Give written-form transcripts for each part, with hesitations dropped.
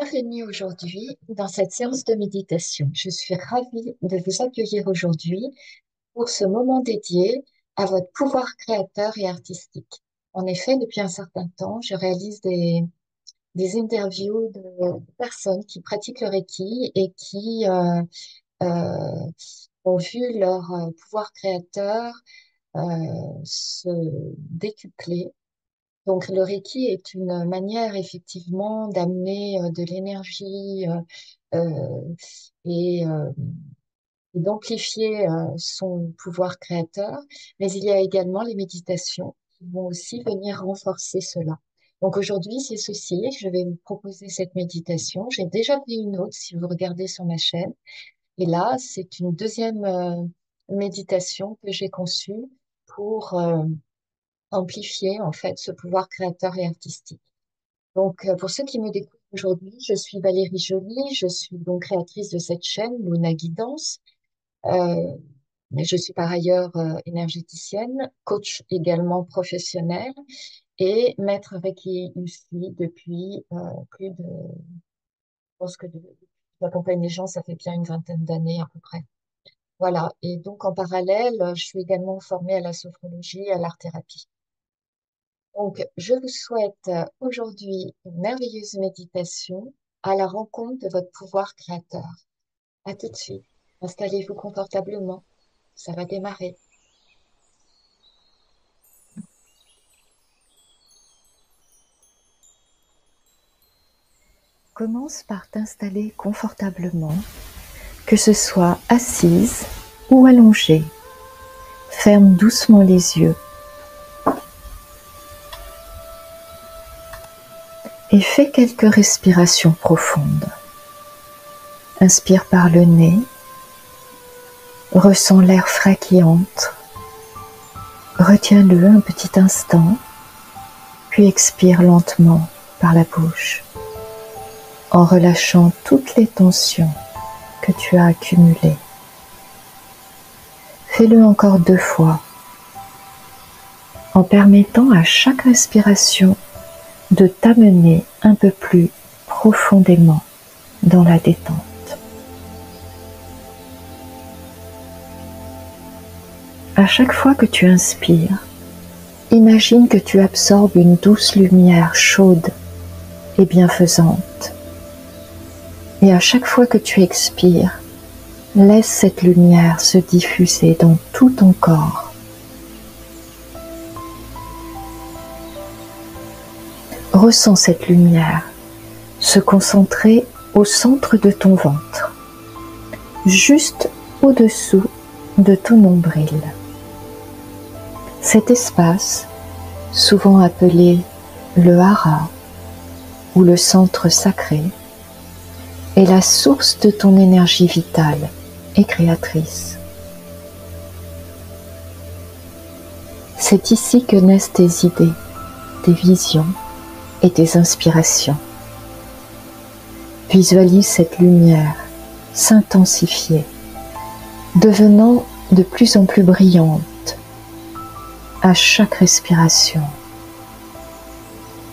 Bienvenue aujourd'hui dans cette séance de méditation. Je suis ravie de vous accueillir aujourd'hui pour ce moment dédié à votre pouvoir créateur et artistique. En effet, depuis un certain temps, je réalise des interviews de personnes qui pratiquent le Reiki et qui euh, ont vu leur pouvoir créateur euh, se décupler. Donc, le Reiki est une manière effectivement d'amener de l'énergie euh, et, euh, et d'amplifier son pouvoir créateur, mais il y a également les méditations qui vont aussi venir renforcer cela. Donc aujourd'hui, c'est ceci, je vais vous proposer cette méditation. J'ai déjà fait une autre si vous regardez sur ma chaîne. Et là, c'est une deuxième méditation que j'ai conçue pour amplifier en fait ce pouvoir créateur et artistique. Donc, pour ceux qui me découvrent aujourd'hui, je suis Valérie Joly, je suis donc créatrice de cette chaîne, Luna Guidance. Euh, mais je suis par ailleurs énergéticienne, coach également professionnelle et maître Reiki Usui depuis plus de, je pense que j'accompagne les gens, ça fait bien une vingtaine d'années à peu près. Voilà. Et donc, en parallèle, je suis également formée à la sophrologie et à l'art-thérapie. Donc, je vous souhaite aujourd'hui une merveilleuse méditation à la rencontre de votre pouvoir créateur. À tout de suite. Installez-vous confortablement. Ça va démarrer. Commence par t'installer confortablement, que ce soit assise ou allongée. Ferme doucement les yeux et fais quelques respirations profondes. Inspire par le nez, ressens l'air frais qui entre, retiens-le un petit instant, puis expire lentement par la bouche, en relâchant toutes les tensions que tu as accumulées. Fais-le encore 2 fois, en permettant à chaque respiration de t'amener un peu plus profondément dans la détente. À chaque fois que tu inspires, imagine que tu absorbes une douce lumière chaude et bienfaisante. Et à chaque fois que tu expires, laisse cette lumière se diffuser dans tout ton corps. Ressens cette lumière se concentrer au centre de ton ventre, juste au-dessous de ton nombril. Cet espace, souvent appelé le hara ou le centre sacré, est la source de ton énergie vitale et créatrice. C'est ici que naissent tes idées, tes visions et tes inspirations. Visualise cette lumière s'intensifier, devenant de plus en plus brillante à chaque respiration.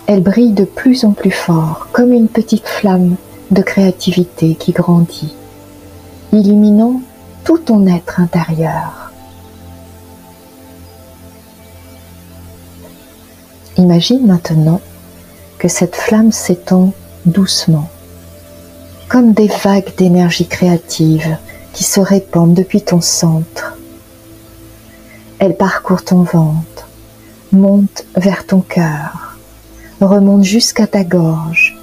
Elle brille de plus en plus fort, comme une petite flamme de créativité qui grandit, illuminant tout ton être intérieur. Imagine maintenant que cette flamme s'étend doucement, comme des vagues d'énergie créative qui se répandent depuis ton centre. Elle parcourt ton ventre, monte vers ton cœur, remonte jusqu'à ta gorge,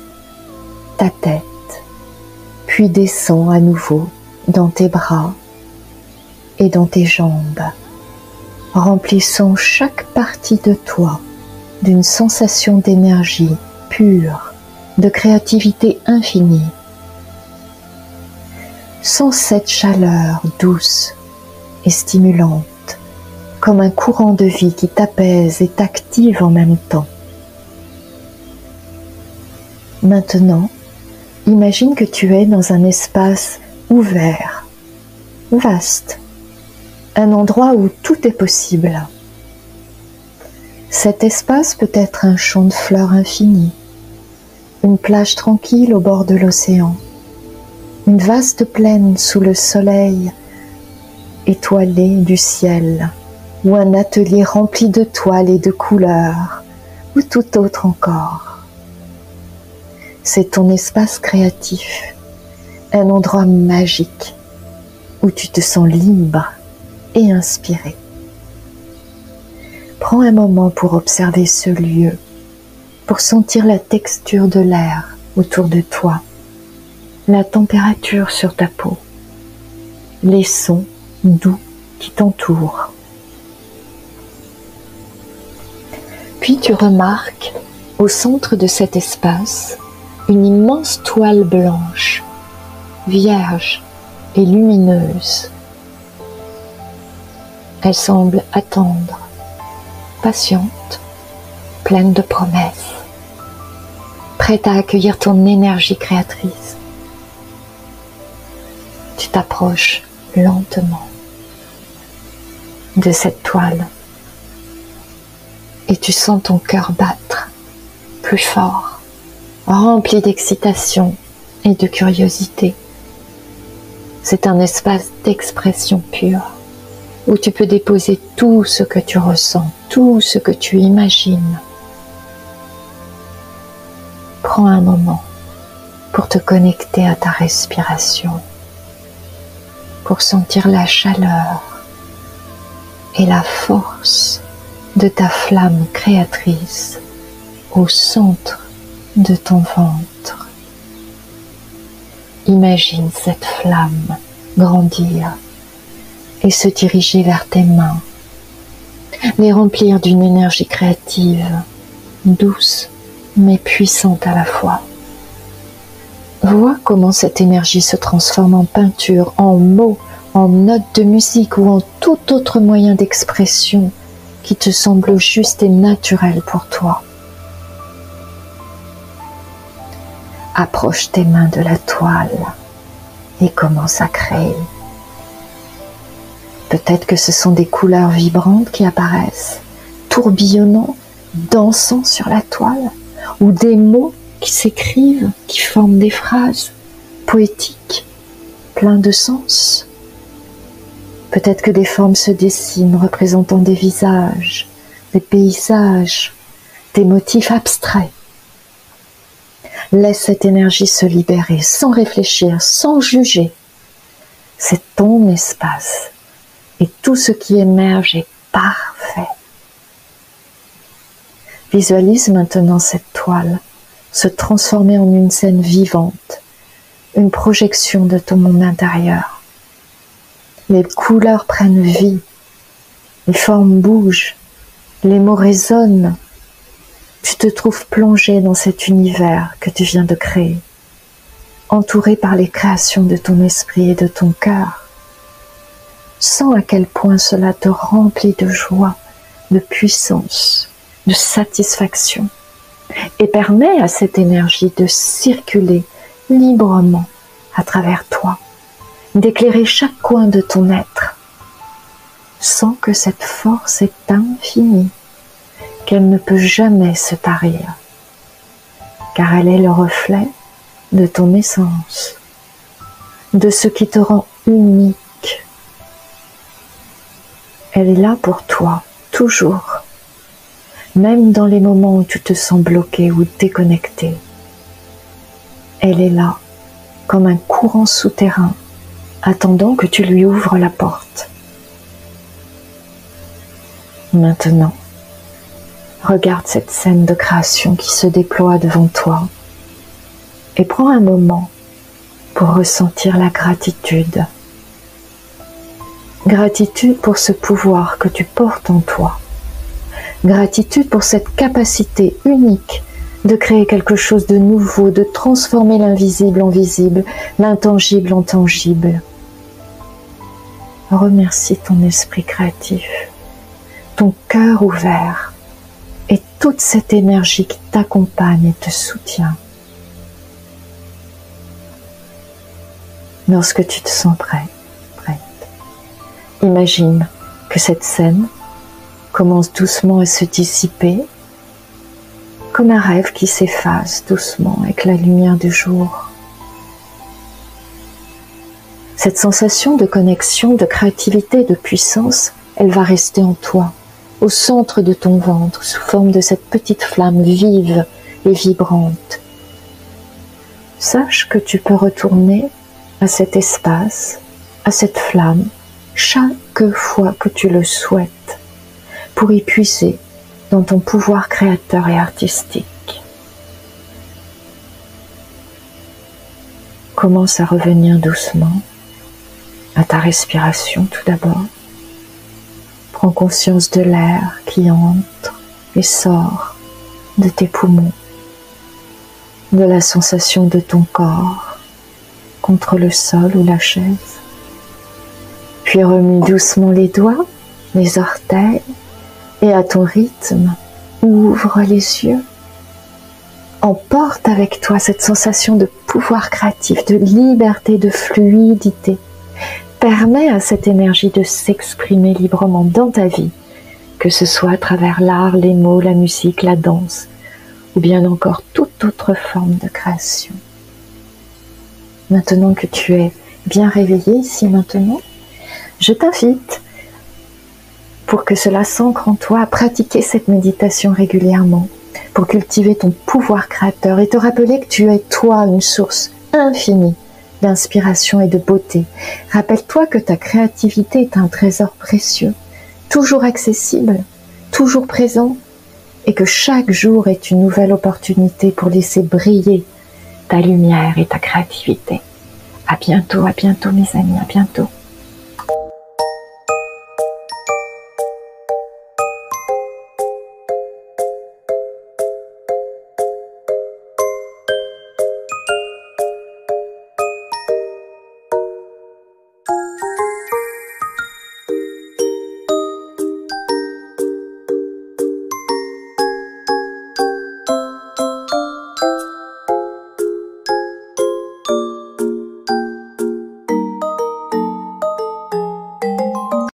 ta tête, puis descend à nouveau dans tes bras et dans tes jambes, remplissant chaque partie de toi d'une sensation d'énergie pure, de créativité infinie. Sens cette chaleur douce et stimulante, comme un courant de vie qui t'apaise et t'active en même temps. Maintenant, imagine que tu es dans un espace ouvert, vaste, un endroit où tout est possible. Cet espace peut être un champ de fleurs infini, une plage tranquille au bord de l'océan, une vaste plaine sous le soleil étoilé du ciel, ou un atelier rempli de toiles et de couleurs, ou tout autre encore. C'est ton espace créatif, un endroit magique où tu te sens libre et inspiré. Prends un moment pour observer ce lieu, pour sentir la texture de l'air autour de toi, la température sur ta peau, les sons doux qui t'entourent. Puis tu remarques, au centre de cet espace, une immense toile blanche, vierge et lumineuse. Elle semble attendre, patiente, pleine de promesses, prête à accueillir ton énergie créatrice. Tu t'approches lentement de cette toile et tu sens ton cœur battre plus fort, rempli d'excitation et de curiosité. C'est un espace d'expression pure où tu peux déposer tout ce que tu ressens, tout ce que tu imagines. Prends un moment pour te connecter à ta respiration, pour sentir la chaleur et la force de ta flamme créatrice au centre de ton ventre. Imagine cette flamme grandir et se diriger vers tes mains, les remplir d'une énergie créative, douce mais puissante à la fois. Vois comment cette énergie se transforme en peinture, en mots, en notes de musique ou en tout autre moyen d'expression qui te semble juste et naturel pour toi. Approche tes mains de la toile et commence à créer. Peut-être que ce sont des couleurs vibrantes qui apparaissent, tourbillonnant, dansant sur la toile, ou des mots qui s'écrivent, qui forment des phrases poétiques, pleins de sens. Peut-être que des formes se dessinent représentant des visages, des paysages, des motifs abstraits. Laisse cette énergie se libérer sans réfléchir, sans juger. C'est ton espace et tout ce qui émerge est parfait. Visualise maintenant cette toile se transformer en une scène vivante, une projection de ton monde intérieur. Les couleurs prennent vie, les formes bougent, les mots résonnent. Tu te trouves plongé dans cet univers que tu viens de créer, entouré par les créations de ton esprit et de ton cœur. Sens à quel point cela te remplit de joie, de puissance, de satisfaction, et permet à cette énergie de circuler librement à travers toi, d'éclairer chaque coin de ton être. Sens que cette force est infinie, qu'elle ne peut jamais se tarir, car elle est le reflet de ton essence, de ce qui te rend unique. Elle est là pour toi, toujours, même dans les moments où tu te sens bloqué ou déconnecté. Elle est là, comme un courant souterrain, attendant que tu lui ouvres la porte. Maintenant, regarde cette scène de création qui se déploie devant toi et prends un moment pour ressentir la gratitude. Gratitude pour ce pouvoir que tu portes en toi. Gratitude pour cette capacité unique de créer quelque chose de nouveau, de transformer l'invisible en visible, l'intangible en tangible. Remercie ton esprit créatif, ton cœur ouvert et toute cette énergie qui t'accompagne et te soutient. Lorsque tu te sens prêt, prête, imagine que cette scène commence doucement à se dissiper, comme un rêve qui s'efface doucement avec la lumière du jour. Cette sensation de connexion, de créativité, de puissance, elle va rester en toi, au centre de ton ventre, sous forme de cette petite flamme vive et vibrante. Sache que tu peux retourner à cet espace, à cette flamme, chaque fois que tu le souhaites, pour y puiser dans ton pouvoir créateur et artistique. Commence à revenir doucement à ta respiration tout d'abord. Prends conscience de l'air qui entre et sort de tes poumons, de la sensation de ton corps contre le sol ou la chaise. Puis remue doucement les doigts, les orteils, et à ton rythme, ouvre les yeux. Emporte avec toi cette sensation de pouvoir créatif, de liberté, de fluidité. Permets à cette énergie de s'exprimer librement dans ta vie, que ce soit à travers l'art, les mots, la musique, la danse, ou bien encore toute autre forme de création. Maintenant que tu es bien réveillé ici maintenant, je t'invite, pour que cela s'ancre en toi, à pratiquer cette méditation régulièrement, pour cultiver ton pouvoir créateur et te rappeler que tu es toi une source infinie d'inspiration et de beauté. Rappelle-toi que ta créativité est un trésor précieux, toujours accessible, toujours présent, et que chaque jour est une nouvelle opportunité pour laisser briller ta lumière et ta créativité. À bientôt mes amis, à bientôt.